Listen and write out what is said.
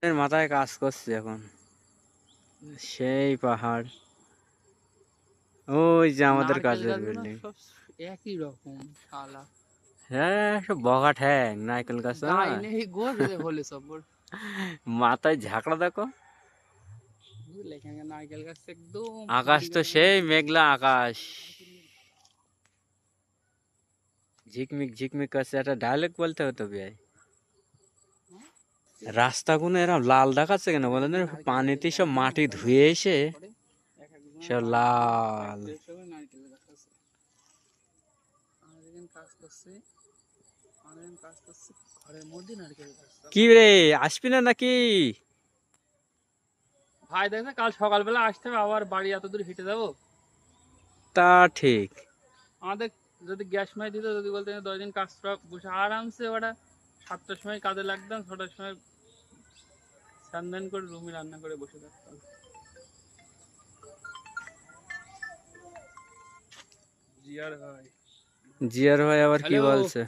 এর মাথায় কাজ করছে এখন, সেই পাহাড়, ওই যে আমাদের নারকেল কাজের গাছগুলো বিল্ডিং। সব একই রকম শালা। হ্যাঁ, সব বগা ঠ্যাং নারকেল গাছ গায়ে নয়। নেই গোর হলে সব ওর। মাথায় ঝাঁকড়া দেখো। বুঝলে এখানে নারকেল গাছ একদম আকাশ তো সেই মেঘলা আকাশ, ঝিকমিক ঝিকমিক করছে। একটা ডায়লগ বলতে হতো ভাই, রাস্তাগুলো এরকম লাল দেখাচ্ছে কেন বলেন? পানিতে সব মাটি ধুয়ে এসে সব লাল। নারকেল গাছ আছে। আমাদের কাজ করছে, আমাদের কাজ করছে ঘরের মধ্যে নারকেল গাছ। কি রে, আসবি না নাকি? ভাই দেখবে কাল সকালবেলা আসতে হবে, আবার বাড়ি এত দূর হেঁটে যাবো। তা ঠিক। আমাদের যদি গ্যাস মাই দিত, যদি বলতে 10 দিন কাজ বসে আরামসে ওরা 7টার সময় কাজে লাগতাম, 6টার সময় স্নান করে রুমে রান্না করে বসে থাকতাম। জিয়ার ভাই, জিয়ার ভাই আবার কি হ্যালো, বলছে?